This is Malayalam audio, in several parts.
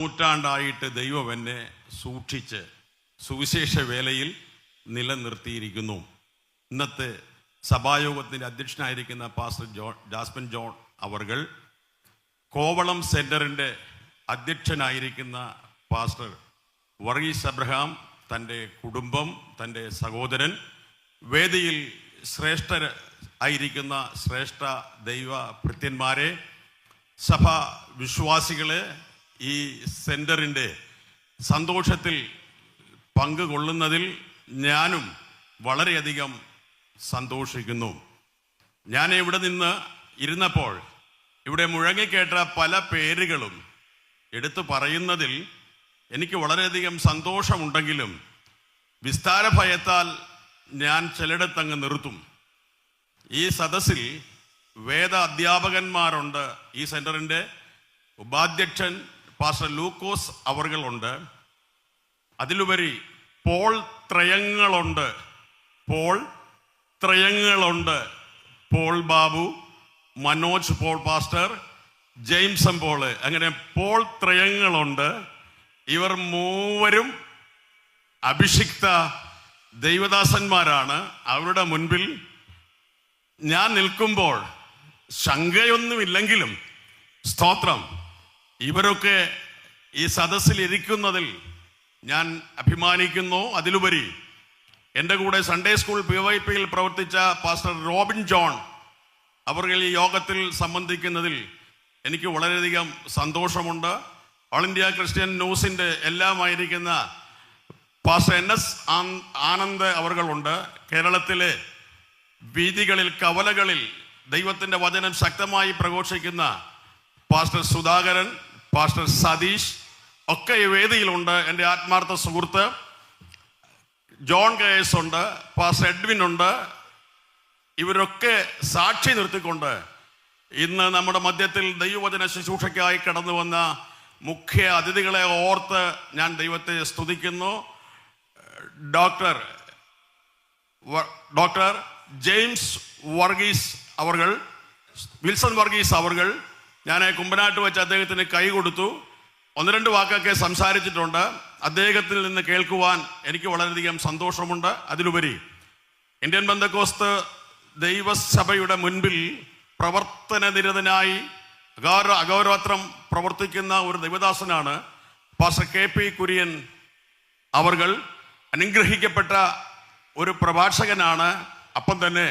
നൂറ്റാണ്ടായിട്ട് ദൈവം എന്നെ സൂക്ഷിച്ച് സുവിശേഷ വേലയിൽ നിലനിർത്തിയിരിക്കുന്നു. ഇന്നത്തെ സഭായോഗത്തിൻ്റെ അധ്യക്ഷനായിരിക്കുന്ന പാസ്റ്റർ ജാസ്മിൻ ജോൺ അവർകൾ, കോവളം സെൻറ്ററിൻ്റെ അധ്യക്ഷനായിരിക്കുന്ന പാസ്റ്റർ വർഗീസ് അബ്രഹാം, തൻ്റെ കുടുംബം, തൻ്റെ സഹോദരൻ, വേദിയിൽ ആയിരിക്കുന്ന ശ്രേഷ്ഠ ദൈവ ഭൃത്യന്മാരെ, സഭ വിശ്വാസികളെ, ഈ സെൻറ്ററിൻ്റെ സന്തോഷത്തിൽ പങ്കുകൊള്ളുന്നതിൽ ഞാനും വളരെയധികം സന്തോഷിക്കുന്നു. ഞാൻ ഇവിടെ നിന്ന് ഇരുന്നപ്പോൾ ഇവിടെ മുഴങ്ങിക്കേട്ട പല പേരുകളും എടുത്തു പറയുന്നതിൽ എനിക്ക് വളരെയധികം സന്തോഷമുണ്ടെങ്കിലും വിസ്താര ഭയത്താൽ ഞാൻ ചിലയിടത്തങ്ങ് നിർത്തും. ഈ സദസ്സിൽ വേദ അധ്യാപകന്മാരുണ്ട്. ഈ സെൻറ്ററിൻ്റെ ഉപാധ്യക്ഷൻ പാസ്റ്റർ ലൂക്കോസ് അവർകളുണ്ട്. അതിലുപരി പോൾ ത്രയങ്ങളുണ്ട്. പോൾ ബാബു, മനോജ് പോൾ പാസ്റ്റർ, ജെയിംസൺ പോള്, അങ്ങനെ പോൾ ത്രയങ്ങളുണ്ട്. ഇവർ മൂവരും അഭിഷിക്ത ദൈവദാസന്മാരാണ്. അവരുടെ മുൻപിൽ ഞാൻ നിൽക്കുമ്പോൾ ശങ്കയൊന്നുമില്ലെങ്കിലും സ്തോത്രം, ഇവരൊക്കെ ഈ സദസ്സിൽ ഇരിക്കുന്നതിൽ ഞാൻ അഭിമാനിക്കുന്നു. അതിലുപരി എൻ്റെ കൂടെ സൺഡേ സ്കൂൾ PYPയിൽ പ്രവർത്തിച്ച പാസ്റ്റർ റോബിൻ ജോൺ അവർ ഈ യോഗത്തിൽ സംബന്ധിക്കുന്നതിൽ എനിക്ക് വളരെയധികം സന്തോഷമുണ്ട്. ഓൾ ഇന്ത്യ ക്രിസ്ത്യൻ ന്യൂസിൻ്റെ എല്ലാമായിരിക്കുന്ന പാസ്റ്റർ NS ആനന്ദ് അവർകളുണ്ട്. കേരളത്തിലെ വീതികളിൽ, കവലകളിൽ ദൈവത്തിൻ്റെ വചനം ശക്തമായി പ്രഘോഷിക്കുന്ന പാസ്റ്റർ സുധാകരൻ, പാസ്റ്റർ സതീഷ് ഒക്കെ ഈ വേദിയിലുണ്ട്. എൻ്റെ ആത്മാർത്ഥ സുഹൃത്ത് ജോൺ KS ഉണ്ട്, പാസ്റ്റർ എഡ്വിൻ ഉണ്ട്. ഇവരൊക്കെ സാക്ഷി നിർത്തിക്കൊണ്ട് ഇന്ന് നമ്മുടെ മധ്യത്തിൽ ദൈവവചന ശുശ്രൂഷയ്ക്കായി കടന്നു വന്ന മുഖ്യ അതിഥികളെ ഓർത്ത് ഞാൻ ദൈവത്തെ സ്തുതിക്കുന്നു. ഡോക്ടർ ജെയിംസ് വർഗീസ് അവർകൾ, വിൽസൺ വർഗീസ് അവർകൾ, ഞാൻ കുമ്പനാട്ട് വെച്ച് അദ്ദേഹത്തിന് കൈ കൊടുത്തു. 1-2 വാക്കൊക്കെ സംസാരിച്ചിട്ടുണ്ട്. അദ്ദേഹത്തിൽ നിന്ന് കേൾക്കുവാൻ എനിക്ക് വളരെയധികം സന്തോഷമുണ്ട്. അതിലുപരി ഇന്ത്യൻ പെന്തക്കോസ്ത് ദൈവസഭയുടെ മുൻപിൽ പ്രവർത്തന നിരതനായി അഗൗരവത്രം പ്രവർത്തിക്കുന്ന ഒരു ദൈവദാസനാണ് പാസ്റ്റർ KP കുര്യൻ അവർകൾ. അനുഗ്രഹിക്കപ്പെട്ട ഒരു പ്രഭാഷകനാണ്, അപ്പം തന്നെ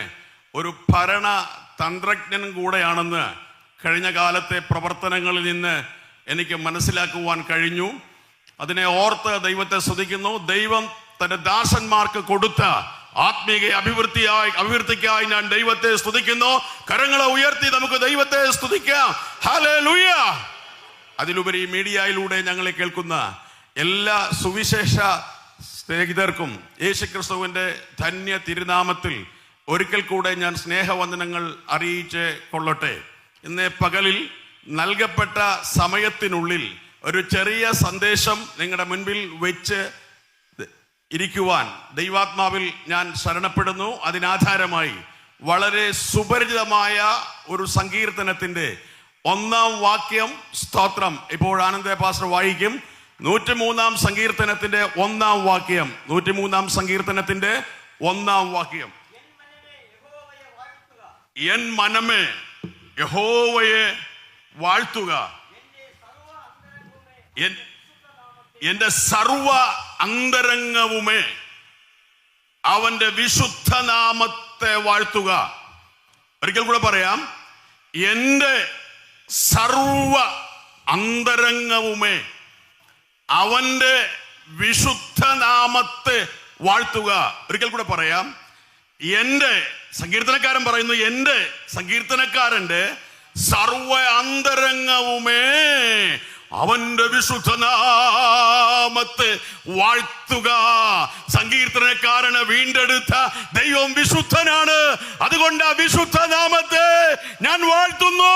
ഒരു ഭരണ തന്ത്രജ്ഞൻ കൂടെയാണെന്ന് കഴിഞ്ഞ കാലത്തെ പ്രവർത്തനങ്ങളിൽ നിന്ന് എനിക്ക് മനസ്സിലാക്കുവാൻ കഴിഞ്ഞു. അതിനെ ഓർത്ത് ദൈവത്തെ സ്തുതിക്കുന്നു. ദൈവം തന്റെ ദാസന്മാർക്ക് കൊടുത്ത ആത്മീയ അഭിവൃദ്ധിക്കായി ഞാൻ ദൈവത്തെ സ്തുതിക്കുന്നു. കരങ്ങളെ ഉയർത്തി നമുക്ക് ദൈവത്തെ സ്തുതിക്കാം. ഹല്ലേലൂയ. അതിലുപരി മീഡിയയിലൂടെ ഞങ്ങളെ കേൾക്കുന്ന എല്ലാ സുവിശേഷ സ്നേഹിതർക്കും യേശുക്രിസ്തുവിന്റെ ധന്യ തിരുനാമത്തിൽ ഒരിക്കൽ കൂടെ ഞാൻ സ്നേഹവന്ദനങ്ങൾ അറിയിച്ച് കൊള്ളട്ടെ. ഇന്ന് പകലിൽ നൽകപ്പെട്ട സമയത്തിനുള്ളിൽ ഒരു ചെറിയ സന്ദേശം നിങ്ങളുടെ മുൻപിൽ വെച്ച് ഇരിക്കുവാൻ ദൈവാത്മാവിൽ ഞാൻ ശരണപ്പെടുന്നു. അതിനാധാരമായി വളരെ സുപരിചിതമായ ഒരു സങ്കീർത്തനത്തിന്റെ 1-ാം വാക്യം, സ്തോത്രം, ഇപ്പോൾ ആനന്ദ പാസ്റ്റർ വായിക്കും. 103-ാം സങ്കീർത്തനത്തിന്റെ 1-ാം വാക്യം. 103-ാം സങ്കീർത്തനത്തിന്റെ 1-ാം വാക്യം. എൻ മനമേ യഹോവയെ വാഴ്ത്തുക, എന്റെ സർവ അന്തരംഗവുമേ അവന്റെ വിശുദ്ധ നാമത്തെ വാഴ്ത്തുക. ഒരിക്കൽ കൂടെ പറയാം, എന്റെ സർവ അന്തരംഗവുമേ അവന്റെ വിശുദ്ധ നാമത്തെ വാഴ്ത്തുക. ഒരിക്കൽ കൂടെ പറയാം, എന്റെ, സങ്കീർത്തനക്കാരൻ പറയുന്നു, എന്റെ, സങ്കീർത്തനക്കാരന്റെ സർവ അന്തരംഗവുമേ അവന്റെ വിശുദ്ധനാമത്തെ വാഴ്ത്തുക. സങ്കീർത്തനക്കാരനെ വീണ്ടെടുത്ത ദൈവം വിശുദ്ധനാണ്. അതുകൊണ്ട് ആ വിശുദ്ധനാമത്തെ ഞാൻ വാഴ്ത്തുന്നു.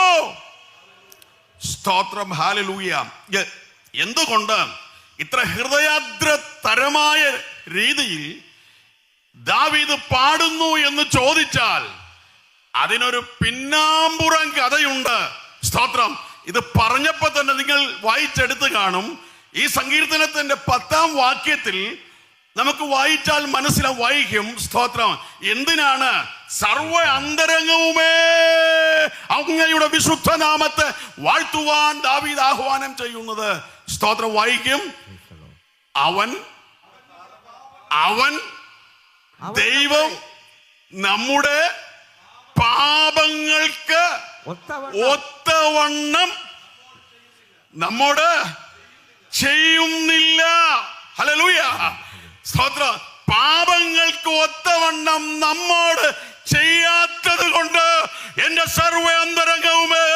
സ്തോത്രം, ഹല്ലേലൂയ. എന്തുകൊണ്ട് ഇത്ര ഹൃദയാദ്രതരമായ രീതിയിൽ ദാവീദ് പാടുന്നു എന്ന് ചോദിച്ചാൽ അതിനൊരു പിന്നാമ്പുറം കഥയുണ്ട്. സ്തോത്രം. ഇത് പറഞ്ഞപ്പോ തന്നെ നിങ്ങൾ വായിച്ചെടുത്ത് കാണും. ഈ സങ്കീർത്തനത്തിന്റെ 10-ാം വാക്യത്തിൽ നമുക്ക് വായിച്ചാൽ വായിക്കും. സ്തോത്രം. എന്തിനാണ്? സർവ്വ അന്തരംഗവുമേ അങ്ങയുടെ വിശുദ്ധ നാമത്തെ വാഴ്ത്തുവാൻ ദാവീദ് ആഹ്വാനം ചെയ്യുന്നത്. സ്തോത്രം. വായിക്കും. അവൻ ദൈവം നമ്മുടെ പാപങ്ങൾക്ക് ഒത്തവണ്ണം നമ്മോട് ചെയ്യുന്നില്ല. ഹല്ലേലൂയ. സ്തോത്രം. പാപങ്ങൾക്ക് ഒത്തവണ്ണം നമ്മോട് ചെയ്യാത്തത് കൊണ്ട് എന്റെ സർവ്വ അന്തരംഗവുമേ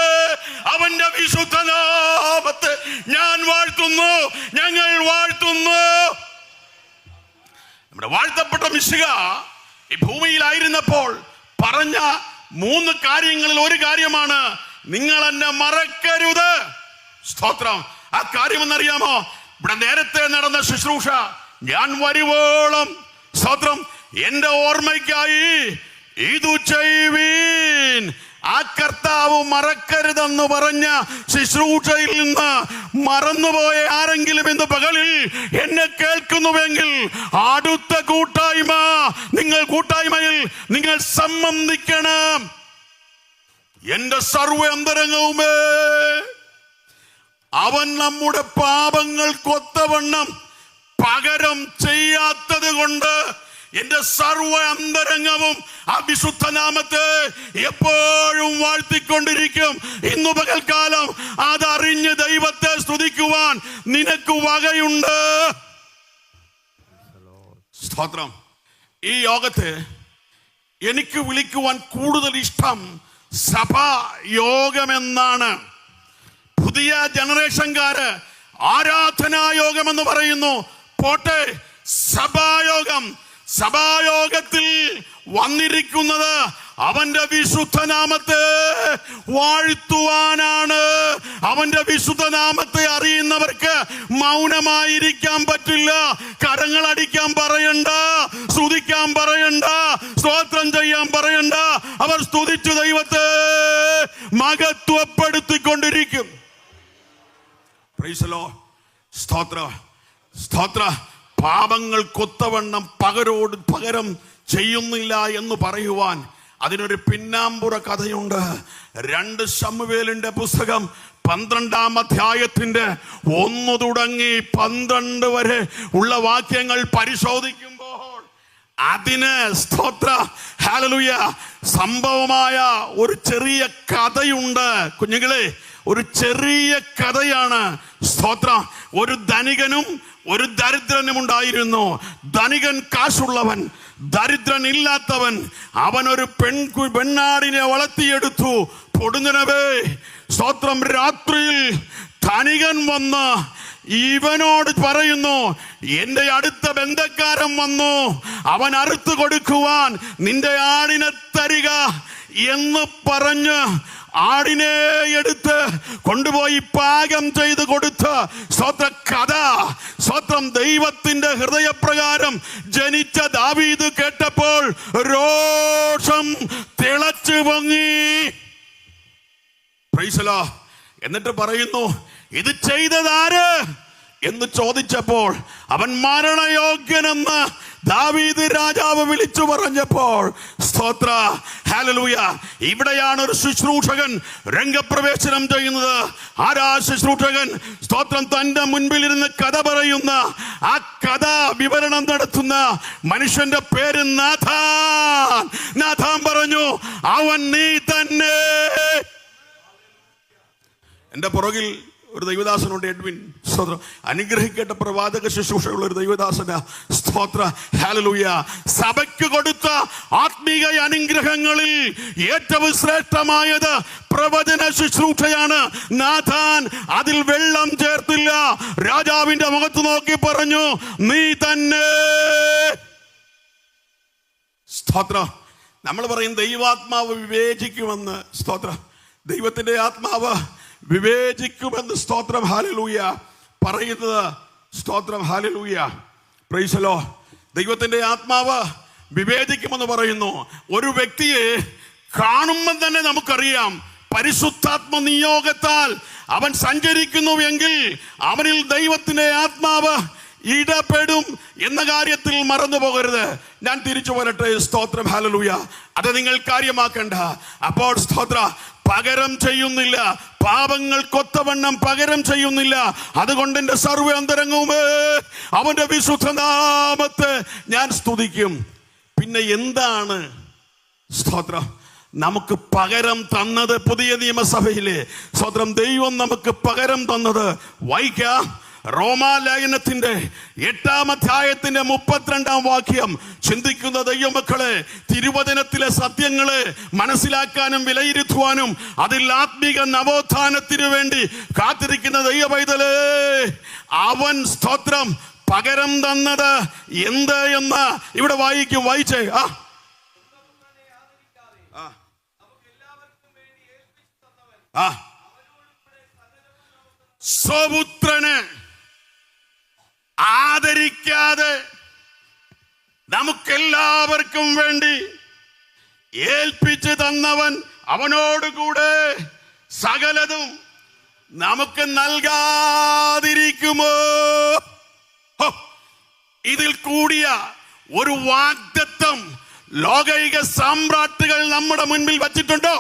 അവന്റെ വിശുദ്ധ നാമത്തെ ഞാൻ വാഴ്ത്തുന്നു, ഞങ്ങൾ വാഴ്ത്തുന്നു. നമ്മുടെ വാഴ്ത്തപ്പെട്ട മിശിഹ ഈ ഭൂമിയിലായിരുന്നപ്പോൾ പറഞ്ഞ 3 കാര്യങ്ങളിൽ ഒരു കാര്യമാണ്, നിങ്ങൾ എന്നെ മറക്കരുത്. സ്തോത്രം. ആ കാര്യം എന്നറിയാമോ? ഇവിടെ നേരത്തെ നടന്ന ശുശ്രൂഷ ഞാൻ വരുവോളം, സ്തോത്രം, എന്റെ ഓർമ്മയ്ക്കായി ഇതു ചെയ്യുവീൻ. ആ കർത്താവ് മറക്കരുതെന്ന് പറഞ്ഞ ശുശ്രൂഷയിൽ നിന്ന് മറന്നുപോയ ആരെങ്കിലും ഇന്ന് പകലിൽ എന്നെ കേൾക്കുന്നുവെങ്കിൽ അടുത്ത കൂട്ടായ്മയിൽ നിങ്ങൾ സംബന്ധിക്കണം. എന്റെ സർവ്വ അന്തരംഗവുമേ അവൻ നമ്മുടെ പാപങ്ങൾക്കൊത്തവണ്ണം പകരം ചെയ്യാത്തത് കൊണ്ട് എന്റെ സർവ്വ അന്തരംഗവും ആ വിശുദ്ധ നാമത്തെ എപ്പോഴും വാഴ്ത്തിക്കൊണ്ടിരിക്കും. ഇന്നു പകൽക്കാലം അതറിഞ്ഞ് ദൈവത്തെ സ്തുതിക്കുവാൻ നിനക്ക് വകയുണ്ട്. സ്തോത്രം. ഈ യോഗത്തെ എനിക്ക് വിളിക്കുവാൻ കൂടുതൽ ഇഷ്ടം സഭാ യോഗമെന്നാണ്. പുതിയ ജനറേഷൻകാര് ആരാധനായോഗം എന്ന് പറയുന്നു. പോട്ടെ, സഭായോഗത്തിൽ വന്നിരിക്കുന്നത് അവന്റെ വിശുദ്ധ നാമത്തെ വാഴ്ത്തുവാനാണ്. അവന്റെ വിശുദ്ധ നാമത്തെ അറിയുന്നവർക്ക് മൗനമായിരിക്കാൻ പറ്റില്ല. കരങ്ങളടിക്കാൻ പറയണ്ട, സ്തുതിക്കാൻ പറയണ്ട, സ്തോത്രം ചെയ്യാൻ പറയണ്ട. അവർ സ്തുതിച്ചു ദൈവത്തെ മഹത്വപ്പെടുത്തിക്കൊണ്ടിരിക്കും. Price the Lord. സ്തോത്ര. പാപങ്ങൾക്കൊത്തവണ്ണം പകരം ചെയ്യുന്നില്ല എന്ന് പറയുവാൻ അതിനൊരു പിന്നാമ്പുറ കഥയുണ്ട്. 2 ശമൂവേലിന്റെ പുസ്തകം 12-ാം അധ്യായത്തിന്റെ 1 തുടങ്ങി 12 വരെ ഉള്ള വാക്യങ്ങൾ പരിശോധിക്കുമ്പോൾ അതിന് സ്തോത്ര ഹല്ലേലൂയ സംഭവമായ ഒരു ചെറിയ കഥയുണ്ട്. കുഞ്ഞുങ്ങളെ, ഒരു ചെറിയ കഥയാണ്. സ്തോത്രം. ഒരു ധനികനും ഒരു ദരിദ്രനും ഉണ്ടായിരുന്നു. ധനികൻ കാശുള്ളവൻ, ദരിദ്രൻ ഇല്ലാത്തവൻ. അവനൊരു പെണ്ണാടിനെ വളർത്തിയെടുത്തു. പൊടുന്നനവേ സ്തോത്രം, രാത്രിയിൽ ധനികൻ വന്ന് ഇവനോട് പറയുന്നു, എന്റെ അടുത്ത ബന്ധക്കാരൻ വന്നു, അവൻ അറുത്തു കൊടുക്കുവാൻ നിന്റെ ആടിനെ തരിക എന്ന് പറഞ്ഞ് ആടിനെ എടുത്ത് കൊണ്ടുപോയി പാകം ചെയ്ത് കൊടുത്ത് സ്വത്രം ദൈവത്തിന്റെ ഹൃദയപ്രകാരം ജനിച്ച ദാവീദ് കേട്ടപ്പോൾ രോഷം തിളച്ചു പൊങ്ങി. Price the Lord. എന്നിട്ട് പറയുന്നു, ഇത് ചെയ്തതാര് എന്ന് ചോദിച്ചപ്പോൾ അവൻ മരണയോഗ്യനെന്ന് ദാവീദ് രാജാവ് വിളിച്ചു പറഞ്ഞപ്പോൾ സ്തോത്ര ഹല്ലേലൂയ. ഇവിടെയാണ് ഒരു ശുശ്രൂഷകൻ രംഗപ്രവേശനം ചെയ്യുന്നത്. ആരാ ശുശ്രൂഷകൻ? സ്തോത്രം. തന്റെ മുൻപിലിരുന്ന് കഥ പറയുന്ന, ആ കഥ വിവരണം നടത്തുന്ന മനുഷ്യന്റെ പേര് നാഥാൻ. നാഥാൻ പറഞ്ഞു, അവൻ നീ തന്നെ. എന്റെ പുറകിൽ ഒരു ദൈവദാസനുണ്ട്, എഡ്വിൻ. സ്തോത്രം. അനുഗ്രഹിക്കട്ട പ്രവാചക ശുശ്രൂഷയുള്ള ഒരു ദൈവദാസന. സ്തോത്ര ഹല്ലേലൂയ. സഭയ്ക്ക് കൊടുത്ത ആത്മീയ അനുഗ്രഹങ്ങളിൽ ഏറ്റവും ശ്രേഷ്ഠമായത് പ്രവചന ശുശ്രൂഷയാണ്. നാഥാൻ അതിൽ വെള്ളം ചേർത്തില്ല. രാജാവിന്റെ മുഖത്ത് നോക്കി പറഞ്ഞു, നീ തന്നെ. സ്തോത്രം. നമ്മൾ പറയും ദൈവാത്മാവ് വിവേചിക്കുമെന്ന്. സ്തോത്രം. ദൈവത്തിന്റെ ആത്മാവ് വിവേചിക്കുമെന്ന് സ്തോത്രം ഹല്ലേലൂയ പറയുന്നത്. സ്തോത്രം ഹല്ലേലൂയ. Praise the Lord. ദൈവത്തിന്റെ ആത്മാവ് വിവേചിക്കുമെന്ന് പറയുന്നു. ഒരു വ്യക്തിയെ കാണുമ്പോൾ തന്നെ നമുക്കറിയാം പരിശുദ്ധാത്മ നിയോഗത്താൽ അവൻ സഞ്ചരിക്കുന്നു എങ്കിൽ അവനിൽ ദൈവത്തിന്റെ ആത്മാവ് ഇടപെടും എന്ന കാര്യത്തിൽ മറന്നു പോകരുത്. ഞാൻ തിരിച്ചു വരട്ടെ. സ്തോത്രം, ഹല്ലേലൂയ. അത് നിങ്ങൾ കാര്യമാക്കണ്ട. അപ്പോൾ സ്തോത്ര, പകരം ചെയ്യുന്നില്ല, പാപങ്ങൾക്കൊത്തവണ്ണം പകരം ചെയ്യുന്നില്ല. അതുകൊണ്ട് എൻ്റെ സർവ്വ അന്തരംഗവുമേ അവന്റെ വിശുദ്ധനാമത്തെ ഞാൻ സ്തുതിക്കും. പിന്നെ എന്താണ് സ്തോത്രം നമുക്ക് പകരം തന്നത്? പുതിയ നിയമസഭയിലെ സ്തോത്രം ദൈവം നമുക്ക് പകരം തന്നത് വായിക്കാം. റോമാലേഖനത്തിന്റെ 8-ാം അധ്യായത്തിന്റെ 32-ാം വാക്യം. ചിന്തിക്കുന്ന ദൈവമക്കളെ, തിരുവചനത്തിലെ സത്യങ്ങളെ മനസ്സിലാക്കാനും വിലയിരുത്തുവാനും അതിൽ ആത്മീക നവോത്ഥാനത്തിനു വേണ്ടി കാത്തിരിക്കുന്ന ദൈവ പൈതലേ, അവൻ സ്തോത്രം പകരം തന്നത് എന്ത് എന്ന് ഇവിടെ വായിക്കും. വായിച്ചേ. സ്വപുത്രനെ ആദരിക്കാതെ നമുക്കെല്ലാവർക്കും വേണ്ടി ഏൽപ്പിച്ചു തന്നവൻ അവനോടുകൂടെ സകലതും നമുക്ക് നൽകാതിരിക്കുമോ? ഇതിൽ കൂടിയ ഒരു വാഗ്ദത്തം ലോകൈക സാമ്രാട്ടുകൾ നമ്മുടെ മുൻപിൽ വച്ചിട്ടുണ്ടോ?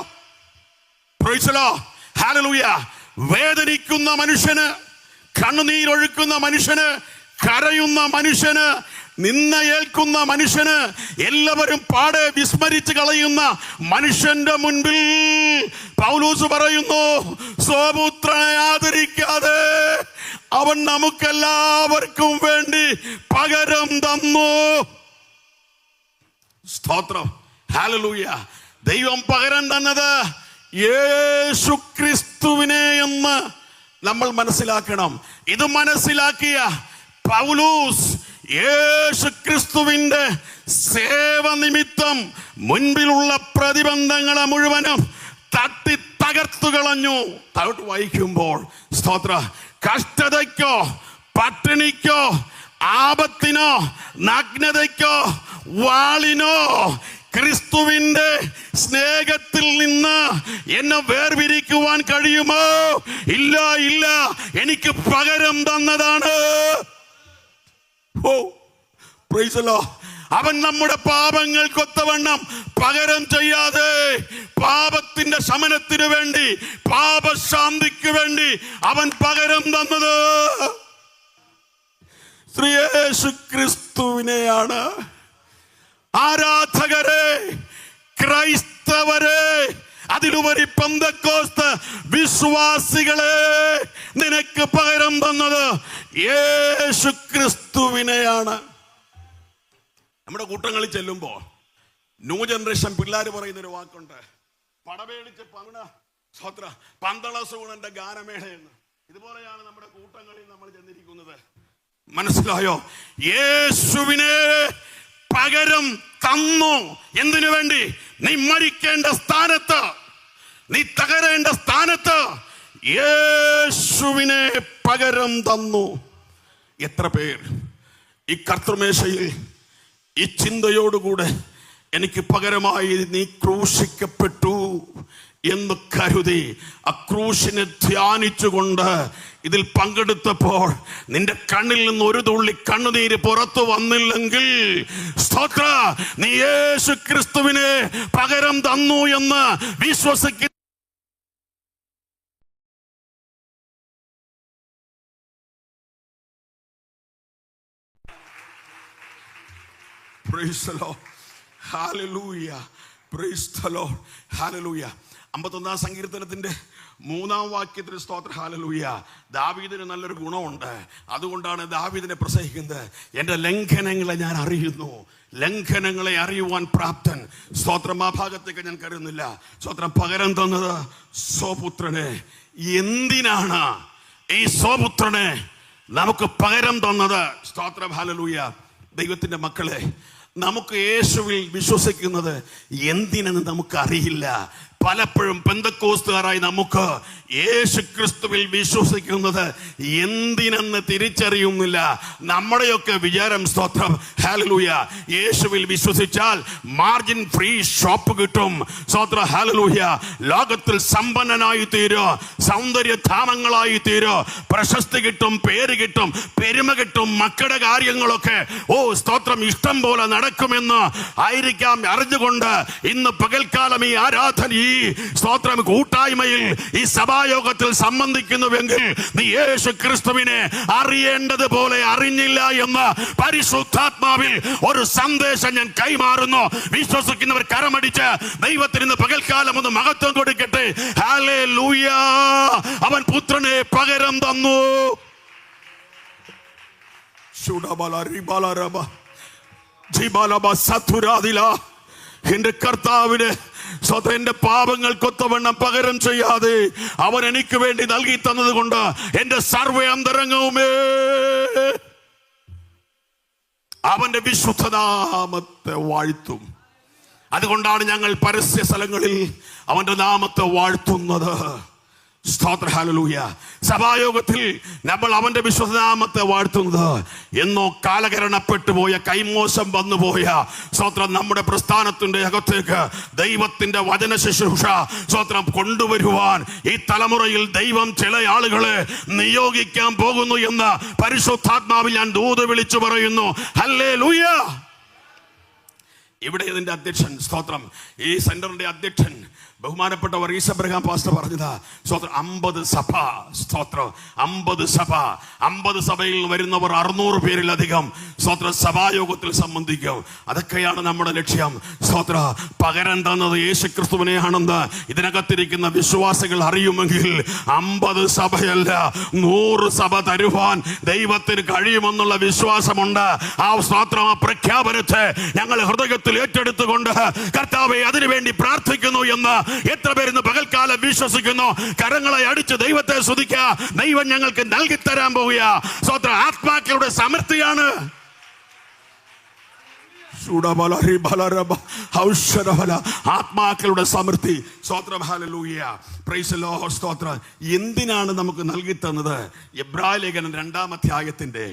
Praise the lord, hallelujah. വേദനിക്കുന്ന മനുഷ്യന്, കണ്ണുനീരൊഴുക്കുന്ന മനുഷ്യന്, കരയുന്ന മനുഷ്യന്, നിന്ന ഏൽക്കുന്ന മനുഷ്യന്, എല്ലാവരും പാടെ വിസ്മരിച്ച് കളയുന്ന മനുഷ്യന്റെ മുൻപിൽ പൗലോസ് പറയുന്നു, സ്വപുത്രനെ ആദരിക്കാതെ അവൻ നമുക്കെല്ലാവർക്കും വേണ്ടി പകരം തന്നു. സ്തോത്രം, ഹല്ലേലൂയ. ദൈവം പകരം തന്നത് യേശു ക്രിസ്തുവിനെ എന്ന് നമ്മൾ മനസ്സിലാക്കണം. ഇത് മനസ്സിലാക്കിയ പൗലോസ് യേശു ക്രിസ്തുവിന്റെ സേവ നിമിത്തം മുൻപിലുള്ള പ്രതിബന്ധങ്ങളെ മുഴുവനും തട്ടി തകർത്തു കളഞ്ഞു. താഴോട്ട് വായിക്കുമ്പോൾ സ്തോത്ര, കഷ്ടതയ്ക്കോ പട്ടിണിക്കോ ആപത്തിനോ നഗ്നതയ്ക്കോ വാളിനോ ക്രിസ്തുവിന്റെ സ്നേഹത്തിൽ നിന്ന് എന്നെ വേർപിരിക്കുവാൻ കഴിയുമോ? ഇല്ല, ഇല്ല. എനിക്ക് പകരം തന്നതാണ്. ഓ, പ്രൈസ് ദി ലോർഡ്. അവൻ നമ്മുടെ പാപങ്ങൾക്കൊത്തവണ്ണം പകരം ചെയ്യാതെ പാപത്തിന്റെ ശമനത്തിന് വേണ്ടി, പാപശാന്തിക്ക് വേണ്ടി അവൻ പകരം തന്നത് ശ്രീ യേശു ക്രിസ്തുവിനെയാണ്. ആരാധകരെ, ക്രൈസ്തവരെ, അതിലുപരി പെന്തക്കോസ്ത് വിശ്വാസികളെ, നിനക്ക് പകരം തന്നത് യേശു ക്രിസ്തുവിനെയാണ്. നമ്മുടെ കൂട്ടങ്ങളിൽ ചെല്ലുമ്പോ ന്യൂ ജനറേഷൻ പിള്ളേർ പറയുന്നൊരു വാക്കുണ്ട്, പടമേടിച്ച് പന്തളസൂണന്റെ ഗാനമേളയെന്ന്. ഇതുപോലെയാണ് നമ്മുടെ കൂട്ടങ്ങളിൽ നമ്മൾ ചെന്നിരിക്കുന്നത്. മനസ്സിലായോ? യേശുവിനെ പകരം തന്നു. എന്തിനു വേണ്ടി? നീ മരിക്കേണ്ട സ്ഥാനത്ത്, നീ തകരേണ്ട സ്ഥാനത്ത് യേശുവിനെ പകരം തന്നു. എത്ര പേർ ഈ കർത്തൃമേശയിൽ ഈ ചിന്തയോടുകൂടെ എനിക്ക് പകരമായി നീ ക്രൂശിക്കപ്പെട്ടു എന്ന് കരുതി ആ ക്രൂശിനെ ധ്യാനിച്ചുകൊണ്ട് ഇതിൽ പങ്കെടുത്തപ്പോൾ നിന്റെ കണ്ണിൽ നിന്ന് ഒരു തുള്ളി കണ്ണുനീര് പുറത്തു വന്നില്ലെങ്കിൽ സ്തോത്ര, നീ യേശു ക്രിസ്തുവിനെ പകരം തന്നു എന്ന് വിശ്വസിക്കുന്ന Praise the Lord. Hallelujah. Praise the Lord. Hallelujah. 51-ാം സങ്കീർത്തനത്തിന്റെ 3-ാം വാക്യത്തിൽ സ്തോത്ര, ഹല്ലേലൂയ. ദാവീദിന് നല്ലൊരു ഗുണമുണ്ട്. അതുകൊണ്ടാണ് ദാവീദിനെ പ്രസംഗിക്കുന്നത്, എൻ്റെ ലംഘനങ്ങളെ ഞാൻ അറിയുന്നു, ലംഘനങ്ങളെ അറിയുവാൻ പ്രാപ്തൻ. സ്തോത്രം, ആ ഭാഗത്തേക്ക് ഞാൻ കരുതുന്നില്ല. സ്തോത്രം, പകരം തന്നത് സ്വപുത്രനെ. എന്തിനാണ് ഈ സ്വപുത്രനെ നമുക്ക് പകരം തന്നത്? സ്തോത്രം, ഹല്ലേലൂയ. ദൈവത്തിന്റെ മക്കളെ, നമുക്ക് യേശുവിൽ വിശ്വസിക്കുന്നത് എന്തിനെന്ന് നമുക്കറിയില്ല. പലപ്പോഴും പെന്തക്കോസ്തുകാരായി നമുക്ക് യേശു ക്രിസ്തുവിൽ വിശ്വസിക്കുന്നത് എന്തിനെന്ന് തിരിച്ചറിയുന്നില്ല. നമ്മുടെയൊക്കെ വിചാരം, സ്തോത്രം ഹല്ലേലൂയ, യേശുവിൽ വിശ്വസിച്ചാൽ മാർജിൻ ഫ്രീ ഷോപ്പ് കിട്ടും, സ്തോത്രം ഹല്ലേലൂയ, ലോകത്തിൽ സമ്പന്നനായി തീരും, സൗന്ദര്യധാമങ്ങളായി തീരും, പ്രശസ്തി കിട്ടും, പേര് കിട്ടും, പെരുമ കിട്ടും, മക്കളുടെ കാര്യങ്ങളൊക്കെ സ്തോത്രം ഇഷ്ടം പോലെ നടക്കുമെന്ന് ആയിരിക്കാം അറിഞ്ഞുകൊണ്ട് ഇന്ന് പകൽക്കാലം ഈ ആരാധന, ഈ സ്തോത്രം കൂട്ടായ്മയിൽ, ഈ സഭായോഗത്തിൽ സംബന്ധിക്കുന്നുവെങ്കിൽ നീ യേശു ക്രിസ്തുവിനെ അറിയേണ്ടതുപോലെ അറിഞ്ഞില്ല എന്ന് പരിശുദ്ധാത്മാവിൽ ഒരു സന്ദേശം ഞാൻ കൈമാറുന്നു. വിശ്വസിക്കുന്നവർ കരമടിച്ച് ദൈവത്തിന് ഇന്ന് പകൽക്കാലം ഒന്ന് മഹത്വം കൊടുക്കട്ടെ. ഹല്ലേലൂയ. അവൻ പുത്രനെ പകരം തന്നു. എന്റെ കർത്താവിന് എന്റെ പാപങ്ങൾക്കൊത്തവണ്ണം പകരം ചെയ്യാതെ അവൻ എനിക്ക് വേണ്ടി നൽകി തന്നത് കൊണ്ട് എന്റെ സർവ്വ അന്തരംഗവുമേ അവന്റെ വിശുദ്ധനാമത്തെ വാഴ്ത്തും. അതുകൊണ്ടാണ് ഞങ്ങൾ പരസ്യ സ്ഥലങ്ങളിൽ അവന്റെ നാമത്തെ വാഴ്ത്തുന്നത്. സ്തോത്ര ഹല്ലേലൂയ. സഭായോഗത്തിൽ നമ്മൾ അവന്റെ വിശ്വനാമത്തെ വാഴ്ത്തുന്നത് എന്നോ കാലകരണപ്പെട്ടു പോയ, കൈമോശം വന്നുപോയ സ്തോത്രം നമ്മുടെ പ്രസ്ഥാനത്തിന്റെ അകത്തേക്ക് ദൈവത്തിന്റെ വചന ശുശ്രൂഷ സ്തോത്രം കൊണ്ടുവരുവാൻ ഈ തലമുറയിൽ ദൈവം ചില ആളുകളെ നിയോഗിക്കാൻ പോകുന്നു എന്ന് പരിശുദ്ധാത്മാവിൽ ഞാൻ ദൂത് വിളിച്ചു പറയുന്നു. ഹല്ലേലൂയ. ഇവിടെ ഇതിന്റെ അധ്യക്ഷൻ, സ്തോത്രം ഈ സെന്ററിന്റെ അധ്യക്ഷൻ ബഹുമാനപ്പെട്ട വർഗീസ് അബ്രഹാം പാസ്റ്റർ പറഞ്ഞതാ, സ്തോത്രം 50 സഭ, സ്തോത്രം 50 സഭ, 50 സഭയിൽ വരുന്നവർ 600 പേരിലധികം സ്തോത്ര സഭായോഗത്തിൽ സംബന്ധിക്കും. അതൊക്കെയാണ് നമ്മുടെ ലക്ഷ്യം. സ്തോത്ര പകരം തന്നത് യേശു ക്രിസ്തുവിനെയാണെന്ന് ഇതിനകത്തിരിക്കുന്ന വിശ്വാസികൾ അറിയുമെങ്കിൽ 50 സഭയല്ല 100 സഭ തരുവാൻ ദൈവത്തിന് കഴിയുമെന്നുള്ള വിശ്വാസമുണ്ട്. ആ സ്തോത്രം, ആ പ്രഖ്യാപനത്തെ ഞങ്ങൾ ഹൃദയത്തിൽ ഏറ്റെടുത്തുകൊണ്ട് കർത്താവേ അതിനുവേണ്ടി പ്രാർത്ഥിക്കുന്നു എന്ന് എത്ര പേരുന്ന് പകൽക്കാലം വിശ്വസിക്കുന്നു? കരങ്ങളെ അടിച്ച് ദൈവത്തെ സ്തുതിക്കുക. ദൈവം ഞങ്ങൾക്ക് നൽകി തരാൻ പോവുക സ്തോത്രം ആത്മാക്കളുടെ സമൃദ്ധിയാണ്. ആത്മാക്കളുടെ സമൃദ്ധി. സ്തോത്രം ഹല്ലേലൂയ. Praise the Lord. സ്തോത്രം. എന്തിനാണ് നമുക്ക് നൽകി തന്നത്? എബ്രായ ലേഖനം 2-ാം അധ്യായത്തിന്റെ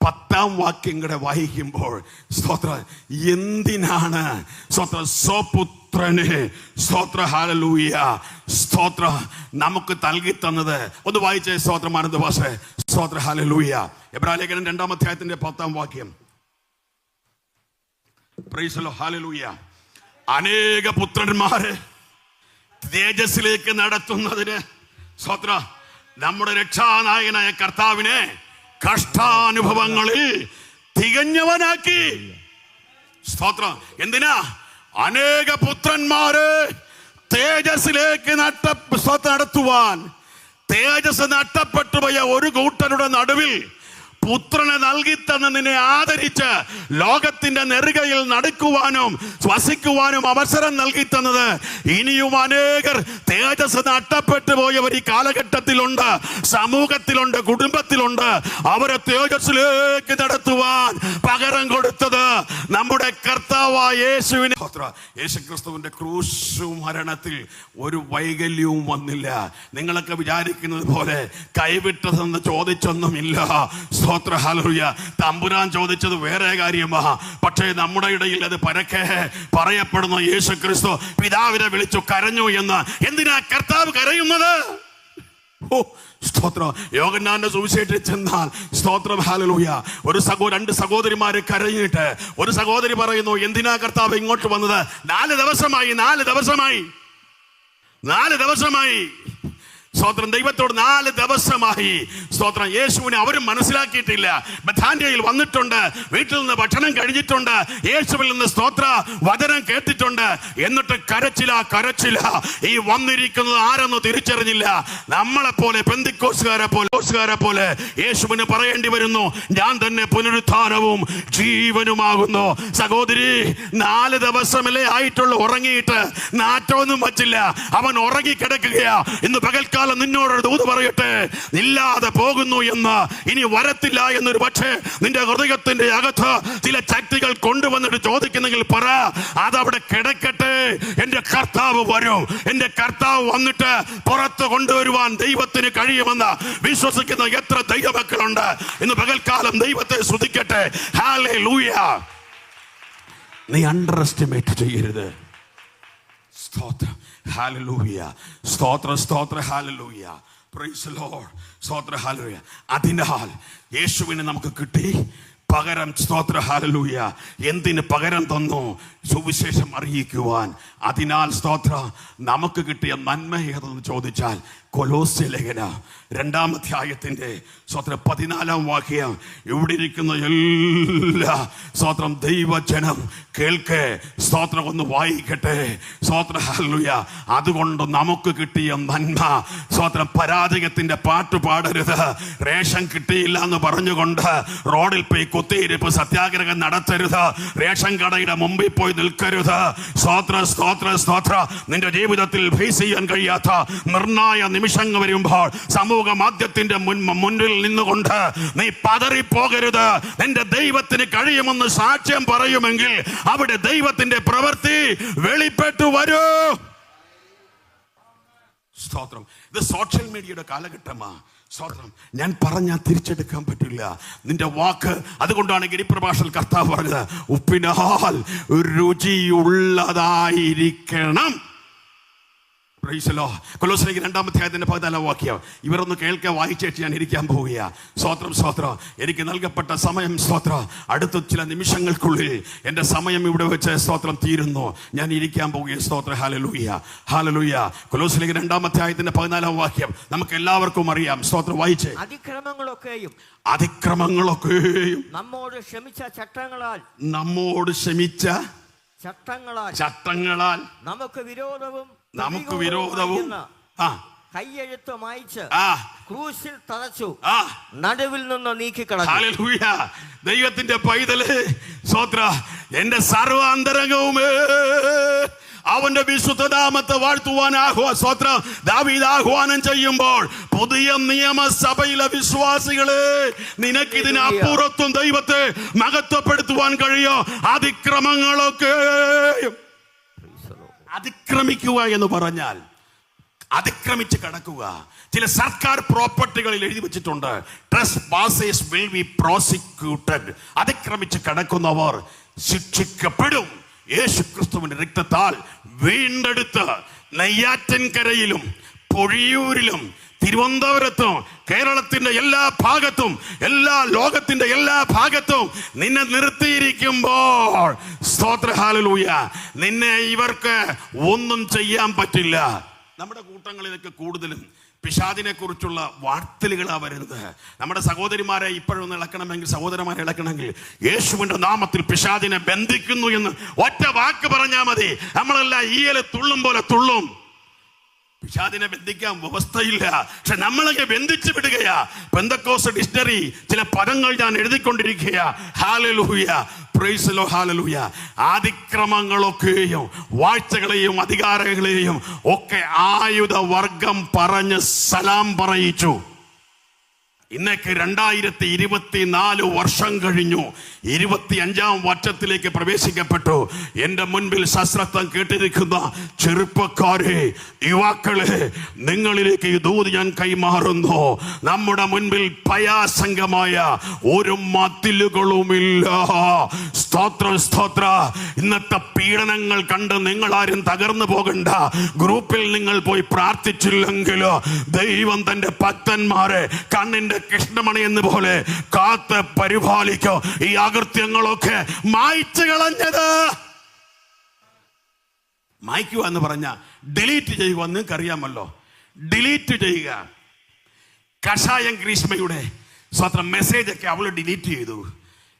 10-ാം വാക്യം കൂടെ വായിക്കുമ്പോൾ സ്തോത്രം എന്തിനാണ് സ്തോത്രം സ്വപുത്രനെ സ്തോത്ര ഹല്ലേലൂയ സ്തോത്ര നമുക്ക് നൽകി തന്നത്? ഒന്ന് വായിച്ചേ സ്തോത്രം ആനന്ദ ഭാഷേ. സ്തോത്ര ഹല്ലേലൂയ. എബ്രായ ലേഖനം 2-ാം അധ്യായത്തിന്റെ 10-ാം വാക്യം. Price the lord. ഹല്ലേലൂയ. അനേക പുത്രന്മാരെ തേജസ്സിലേക്ക് നടത്തുന്നതിന് സ്തോത്ര നമ്മുടെ രക്ഷാനായകനായ കർത്താവിനെ കഷ്ടാനുഭവങ്ങളിൽ തികഞ്ഞവനാക്കി. സ്തോത്രം. എന്തിനാ? അനേക പുത്രന്മാരെ തേജസ്സിലേക്ക് നടത്തുവാൻ. തേജസ് നഷ്ടപ്പെട്ടു പോയ ഒരു കൂട്ടരുടെ നടുവിൽ പുത്രനെ നൽകി തന്നതിനെ ആദരിച്ച് ലോകത്തിന്റെ നെറുകയിൽ നടക്കുവാനും വസിക്കുവാനും അവസരം നൽകി തന്നത്. ഇനിയും അനേകർ തേജസ് നഷ്ടപ്പെട്ടു പോയവർ ഈ കാലഘട്ടത്തിലുണ്ട്, സമൂഹത്തിലുണ്ട്, കുടുംബത്തിലുണ്ട്. അവരെ തേജസ്സിലേക്ക് നടത്തുവാൻ പകരം കൊടുത്തത് നമ്മുടെ കർത്താവായ യേശുവിനെ. യേശു ക്രിസ്തുവിന്റെ ക്രൂശ് മരണത്തിൽ ഒരു വൈകല്യവും വന്നില്ല. നിങ്ങളൊക്കെ വിചാരിക്കുന്നത് പോലെ കൈവിട്ടതെന്ന് ചോദിച്ചൊന്നുമില്ല. ഹല്ലേലൂയ. തമ്പുരാൻ ചോദിച്ചത് വേറെ കാര്യമാ. പക്ഷേ നമ്മുടെ ഇടയിൽ അത് പരക്കെ പറയപ്പെടുന്ന യേശു ക്രിസ്തു പിതാവിനെ വിളിച്ചു കരഞ്ഞു എന്ന്. എന്തിനാ കർത്താവ് കരയുന്നത്? സ്തോത്രം. യോഹന്നാന്റെ സുവിശേഷത്തിൽ ചെന്നാൽ സ്തോത്രം ഹല്ലേലൂയ, രണ്ട് സഹോദരിമാര് കരഞ്ഞിട്ട് ഒരു സഹോദരി പറയുന്നു, എന്തിനാ കർത്താവ് ഇങ്ങോട്ട് വന്നത്? 4 ദിവസമായി സ്തോത്രം. ദൈവത്തോട് 4 ദിവസമായി സ്തോത്രം. യേശുവിനെ അവരും മനസ്സിലാക്കിയിട്ടില്ല. ബഥാന്യയിൽ വന്നിട്ടുണ്ട്, വീട്ടിൽ നിന്ന് ഭക്ഷണം കഴിഞ്ഞിട്ടുണ്ട്, യേശുവിൽ നിന്ന് സ്തോത്ര വചനം കേട്ടിട്ടുണ്ട്. എന്നിട്ട് കരച്ചില. ഈ വന്നിരിക്കുന്നത് ആരെന്ന് തിരിച്ചറിഞ്ഞില്ല. നമ്മളെപ്പോലെ പെന്തിക്കോസ്തുകാരെ പോലെ പെന്തക്കോസ്തുകാരെ പോലെ യേശുവിന് പറയേണ്ടി വരുന്നു, ഞാൻ തന്നെ പുനരുത്ഥാനവും ജീവനുമാകുന്നു. സഹോദരി, 4 ദിവസമല്ലേ ആയിട്ടുള്ളൂ ഉറങ്ങിയിട്ട്, നാറ്റമൊന്നും വച്ചില്ല, അവൻ ഉറങ്ങിക്കിടക്കുകയാ. ഇന്ന് പകൽക്കാലം നിന്നോടൊരു ദൂത് പറയട്ടെ, ഇല്ലാതെ പോകുന്നു എന്ന്, ഇനി വരത്തില്ല എന്നൊരു പക്ഷേ നിന്റെ ഹൃദയത്തിന്റെ അകത്ത് ചില ശക്തികൾ കൊണ്ടുവന്നിട്ട് ചോദിക്കുന്നെങ്കിൽ പറ, അതവിടെ കിടക്കട്ടെ. എന്റെ കർത്താവ് വരും, എന്റെ കർത്താവ് വന്നിട്ട് പുറത്ത് കൊണ്ടുവരുവാൻ ദൈവത്തിന് കഴിയുമെന്ന് വിശ്വസിക്കുന്ന എത്ര ദൈവമക്കളുണ്ട്? ഇന്ന് പകൽക്കാലം ദൈവത്തെ സ്തുതിക്കട്ടെ. ഹല്ലേലൂയ. നീ അണ്ടർ എസ്റ്റിമേറ്റ് ചെയ്യരുത്. സ്തോത്രം, ഹല്ലേലൂയ. സ്തോത്ര സ്തോത്ര, ഹല്ലേലൂയ. Praise the Lord. സ്തോത്ര, ഹല്ലേലൂയ. അതിനാൽ യേശുവിനെ നമുക്ക് കിട്ടി. പകരം, സ്തോത്ര, ഹല്ലേലൂയ, എന്തിന് പകരം തന്നു? സുവിശേഷം അറിയിക്കുവാൻ. അതിനാൽ സ്തോത്ര, നമുക്ക് കിട്ടിയ നന്മ ഏതെന്ന് ചോദിച്ചാൽ കൊലോസ്യ ലേഖന 2-ാം അധ്യായത്തിന്റെ സ്തോത്ര 14-ാം വാക്യം. ഇവിടെ ഇരിക്കുന്ന എല്ലാ സ്തോത്രം ദൈവജനം കേൾക്കെ, സ്തോത്രം ഒന്ന് വായിക്കട്ടെ. സ്തോത്ര, ഹല്ലേലൂയ. അതുകൊണ്ട് നമുക്ക് കിട്ടിയ നന്മ, സ്തോത്രം, പരാജയത്തിന്റെ പാട്ട് പാടരുത്. റേഷൻ കിട്ടിയില്ല എന്ന് പറഞ്ഞുകൊണ്ട് റോഡിൽ പോയി കുത്തിയിരിപ്പ് സത്യാഗ്രഹം നടത്തരുത്. റേഷൻ കടയുടെ മുമ്പിൽ പോയി നിൽക്കരുത്. സ്തോത്ര സ്തോത്ര സ്തോത്ര. നിന്റെ ജീവിതത്തിൽ ഫേസ് ചെയ്യാൻ കഴിയാത്ത നിർണായ നിമിഷങ്ങൾ വരുമ്പോൾ സമൂഹ മാധ്യമത്തിന്റെ മുന്നിൽ നിന്നുകൊണ്ട് നീ പതറിപ്പോകരുത്. നിന്റെ ദൈവത്തിന് കഴിയുമെന്ന് സാക്ഷ്യം പറയുമെങ്കിൽ അവിടെ ദൈവത്തിന്റെ പ്രവൃത്തി വെളിപ്പെട്ടു വരൂ. സ്തോത്രം. ഇത് സോഷ്യൽ മീഡിയയുടെ കാലഘട്ടമാ. സ്തോത്രം. ഞാൻ പറഞ്ഞാൽ തിരിച്ചെടുക്കാൻ പറ്റില്ല നിന്റെ വാക്ക്. അതുകൊണ്ടാണ് ഗിരിപ്രഭാഷൽ കർത്താവ് പറഞ്ഞത്, ഉപ്പിനാൽ രുചിയുള്ളതായിരിക്കണം. കൊലോസ്യർക്ക് 2-ാം അധ്യായത്തിന്റെ 14-ാം വാക്യം. ഇവരൊന്ന് കേൾക്കാൻ വായിച്ചേച്ച് ഞാൻ ഇരിക്കാൻ പോവുക. സ്തോത്രം സ്തോത്രം. എനിക്ക് നൽകപ്പെട്ട സമയം സ്തോത്രം, അടുത്ത ചില നിമിഷങ്ങൾക്കുള്ളിൽ എന്റെ സമയം ഇവിടെ വെച്ച് സ്തോത്രം തീരുന്നു. ഞാൻ ഇരിക്കാൻ പോവുക. സ്തോത്രം, ഹല്ലേലൂയ ഹല്ലേലൂയ. കൊലോസ്യർക്ക് 2-ാം അധ്യായത്തിന്റെ 14-ാം വാക്യം നമുക്ക് എല്ലാവർക്കും അറിയാം. സ്തോത്രം വായിച്ചേ. അതിക്രമങ്ങളൊക്കെയും നമ്മോട് ക്ഷമിച്ച ചട്ടങ്ങളാൽ നമുക്ക് വിരോധവും കയ്യെഴുത്ത് മായ്ച്ച് ക്രൂശിൽ തറച്ചു നടുവിൽ നിന്ന് നീക്കിക്കളഞ്ഞു. ഹല്ലേലൂയ. ദൈവത്തിന്റെ പൈതലേ സ്തോത്ര, എന്റെ സർവാന്തരംഗവുമേ അവന്റെ വിശുദ്ധനാമത്തെ വാഴ്ത്തുവാൻ സ്തോത്രം ദാവീദ് ആഹ്വാനം ചെയ്യുമ്പോൾ, പുതിയ നിയമസഭയിലെ വിശ്വാസികളെ, നിനക്കിതിനപ്പുറത്തും ദൈവത്തെ മഹത്വപ്പെടുത്തുവാൻ കഴിയോ? അതിക്രമങ്ങളൊക്കെ അതിക്രമിക്കുക എന്ന് പറഞ്ഞാൽ അതിക്രമിച്ച് കടക്കുക. ചില സർക്കാർ പ്രോപ്പർട്ടികളിൽ എഴുതി വെച്ചിട്ടുണ്ട്, ട്രെസ്പാസേഴ്സ് വിൽ ബി പ്രോസിക്യൂട്ടഡ്. അതിക്രമിച്ച് കടക്കുന്നവർ ശിക്ഷിക്കപ്പെടും. യേശുക്രിസ്തുവിന്റെ രക്തത്താൽ വീണ്ടെടുത്ത് നെയ്യാറ്റിൻകരയിലും പൊഴിയൂരിലും തിരുവനന്തപുരത്തും കേരളത്തിന്റെ എല്ലാ ഭാഗത്തും ലോകത്തിന്റെ എല്ലാ ഭാഗത്തും നിന്നെ നിർത്തിയിരിക്കുമ്പോൾ സ്തോത്ര, ഹല്ലേലൂയ, നിന്നെ ഇവർക്ക് ഒന്നും ചെയ്യാൻ പറ്റില്ല. നമ്മുടെ കൂട്ടങ്ങളിലൊക്കെ കൂടുതലും പിശാചിനെ കുറിച്ചുള്ള വാർത്തലുകളാ വരുന്നത്. നമ്മുടെ സഹോദരിമാരെ ഇപ്പോഴൊന്ന് ഇളക്കണമെങ്കിൽ, സഹോദരന്മാരെ ഇളക്കണമെങ്കിൽ, യേശുവിന്റെ നാമത്തിൽ പിശാചിനെ ബന്ധിക്കുന്നു എന്ന് ഒറ്റ വാക്ക് പറഞ്ഞാൽ മതി. നമ്മളെല്ലാം ഈയല് തുള്ളും പോലെ തുള്ളും. പിശാചിനെ ബന്ധിക്കാൻ വ്യവസ്ഥയില്ല, പക്ഷെ നമ്മളൊക്കെ ബന്ധിച്ചു വിടുകയാ. പെന്തക്കോസ്ത് ഡിക്ഷണറി ചില പദങ്ങൾ ഞാൻ എഴുതിക്കൊണ്ടിരിക്കുകയാ. Hallelujah, praise the lord, hallelujah. അതിക്രമങ്ങളൊക്കെയും വാഴ്ചകളെയും അധികാരങ്ങളെയും ഒക്കെ ആയുധ വർഗം പറഞ്ഞ് സലാം പറയിച്ചു. ഇന്നേക്ക് 2024 വർഷം കഴിഞ്ഞു. 25-ാം വർഷത്തിലേക്ക് പ്രവേശിക്കപ്പെട്ടു. എൻ്റെ മുൻപിൽ ശസ്ത്രത്വം കേട്ടിരിക്കുന്ന ചെറുപ്പക്കാരെ, യുവാക്കളെ, നിങ്ങളിലേക്ക് ഈ ദൂത് ഞാൻ കൈമാറുന്നു. നമ്മുടെ മുൻപിൽ ഭയാസംഗമായ ഒരു മതിലുകളുമില്ല. സ്തോത്ര സ്തോത്ര. ഇന്നത്തെ പീഡനങ്ങൾ കണ്ട് നിങ്ങളാരും തകർന്നു പോകണ്ട. ഗ്രൂപ്പിൽ നിങ്ങൾ പോയി പ്രാർത്ഥിച്ചില്ലെങ്കിൽ ദൈവം തന്റെ ഭക്തന്മാരെ കണ്ണിന്റെ കൃഷ്ണമണി എന്ന് പോലെ കാത്ത് പരിപാലിക്കോ. ഈ അകൃത്യങ്ങളൊക്കെ മായ്ച്ചു കളഞ്ഞത്, മായ്ക്കുക എന്ന് പറഞ്ഞ ഡിലീറ്റ് ചെയ്യുക. നിങ്ങൾക്ക് അറിയാമല്ലോ, ഡിലീറ്റ് ചെയ്യുക. കഷായം ഗ്രീഷ്മയുടെ സ്വന്തം മെസ്സേജ് ഒക്കെ അവള് ഡിലീറ്റ് ചെയ്തു.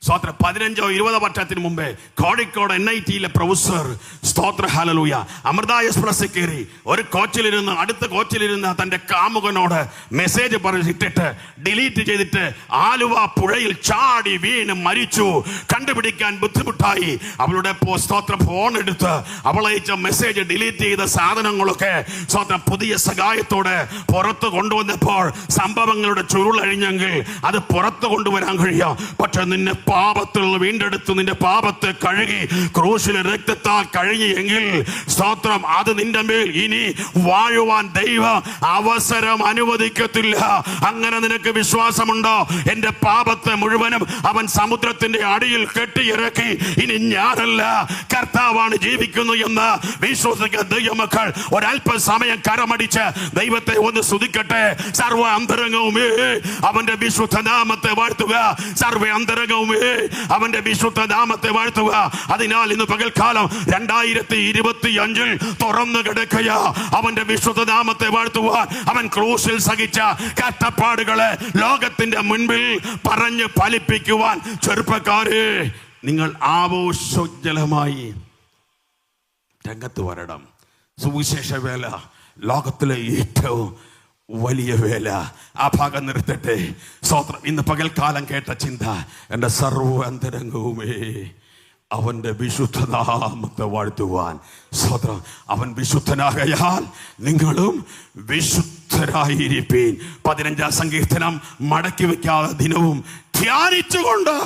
സ്തോത്ര 15-20 വർഷത്തിന് മുമ്പേ കോഴിക്കോട് NIT-യിലെ പ്രൊഫസർ സ്തോത്ര ഹല്ലേലൂയ അമൃത എക്സ്പ്രസ് കയറി ഒരു കോച്ചിലിരുന്ന് അടുത്ത കോച്ചിലിരുന്ന് തന്റെ കാമുകനോട് മെസ്സേജ് പറഞ്ഞിട്ടിട്ട് ഡിലീറ്റ് ചെയ്തിട്ട് ആലുവ പുഴയിൽ ചാടി വീണ് മരിച്ചു. കണ്ടുപിടിക്കാൻ ബുദ്ധിമുട്ടായി. അവളുടെ സ്തോത്ര ഫോൺ എടുത്ത് അവളയച്ച മെസ്സേജ് ഡിലീറ്റ് ചെയ്ത സാധനങ്ങളൊക്കെ സ്തോത്രം പുതിയ സഹായത്തോടെ പുറത്ത് കൊണ്ടുവന്നപ്പോൾ സംഭവങ്ങളുടെ ചുരുളഴിഞ്ഞെങ്കിൽ അത് പുറത്ത് കൊണ്ടുവരാൻ കഴിയാം. പക്ഷെ നിന്നെ പാപത്തിൽ വീണ്ടെടുത്ത് നിന്റെ പാപത്തെ കഴുകി ക്രൂശിലെ രക്തത്താൽ കഴുകിയെങ്കിൽ സ്തോത്രം അത് നിന്റെ മേൽ ഇനി വാഴുവാൻ ദൈവം അവസരം അനുവദിക്കത്തില്ല. അങ്ങനെ നിനക്ക് വിശ്വാസമുണ്ടോ? എന്റെ പാപത്തെ മുഴുവനും അവൻ സമുദ്രത്തിന്റെ അടിയിൽ കെട്ടിയിറക്കി. ഇനി ഞാനല്ല, കർത്താവാണ് ജീവിക്കുന്നു എന്ന് വിശ്വസിക്കുന്ന ദൈവമക്കൾ ഒരല്പസമയം കരമടിച്ച് ദൈവത്തെ ഒന്ന് സ്തുതിക്കട്ടെ. സർവ്വ അന്തരംഗവുമേ അവന്റെ വിശുദ്ധ നാമത്തെ വാഴ്ത്തുക. സർവ്വ അന്തരംഗവുമേ അവന്റെ വിശുദ്ധ നാമത്തെ വാഴ്ത്തുക. അതിനാൽ ഇന്ന് പകൽക്കാലം 2025 തുറന്നു കിടക്കുക. അവന്റെ വിശുദ്ധ നാമത്തെ വാഴ്ത്തുവാൻ അവൻ ക്രൂശിൽ സഹിച്ച കഷ്ടപ്പാടുകളെ ലോകത്തിന്റെ മുൻപിൽ പറഞ്ഞു ഫലിപ്പിക്കുവാൻ ചെറുപ്പക്കാരെ നിങ്ങൾ ആവേശോജ്വലമായി രംഗത്ത് വരണം. സുവിശേഷ വേല ലോകത്തിലെ ഏറ്റവും വലിയ വേല. ആ ഭാഗം നിർത്തട്ടെ. സ്തോത്രം. ഇന്ന് പകൽക്കാലം കേട്ട ചിന്ത, എൻ്റെ സർവ്വ അന്തരംഗവുമേ അവന്റെ വിശുദ്ധനാമത്തെ വാഴ്ത്തുവാൻ. സ്തോത്രം. അവൻ വിശുദ്ധനാകയാൽ നിങ്ങളും വിശുദ്ധരായിരിപ്പീൻ. 15-ാം സങ്കീർത്തനം മടക്കി വെക്കാതെ ദിനവും ധ്യാനിച്ചുകൊണ്ട്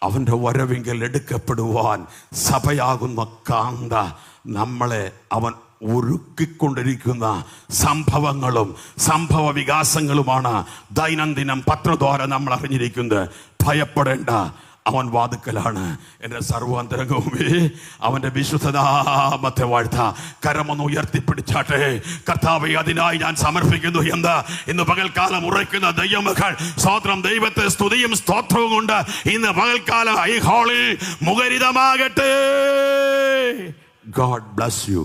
അവന്റെ വരവിങ്കൽ എടുക്കപ്പെടുവാൻ സഭയാകുന്ന കാന്ത നമ്മളെ അവൻ ഒരുക്കിക്കൊണ്ടിരിക്കുന്ന സംഭവങ്ങളും സംഭവ വികാസങ്ങളുമാണ് ദൈനംദിനം പത്രദ്വാര നമ്മൾ അറിഞ്ഞിരിക്കുന്നത്. ഭയപ്പെടേണ്ട, അവൻ വാതുക്കലാണ്. എൻ്റെ സർവാന്തരംഗവുമേ അവന്റെ വിശുദ്ധനാമത്തെ വാഴ്ത്ത. കരമൊന്ന് ഉയർത്തിപ്പിടിച്ചാട്ടെ. കർത്താവേ, അതിനായി ഞാൻ സമർപ്പിക്കുന്നു എന്ന് ഇന്ന് പകൽക്കാലം ഉറയ്ക്കുന്ന ദൈവമക്കൾ സ്തോത്രം. ദൈവത്തെ സ്തുതിയും സ്തോത്രവും കൊണ്ട് ഇന്ന് പകൽക്കാലം ഈ ഹാളിൽ മുഖരിതമാകട്ടെ. God bless you.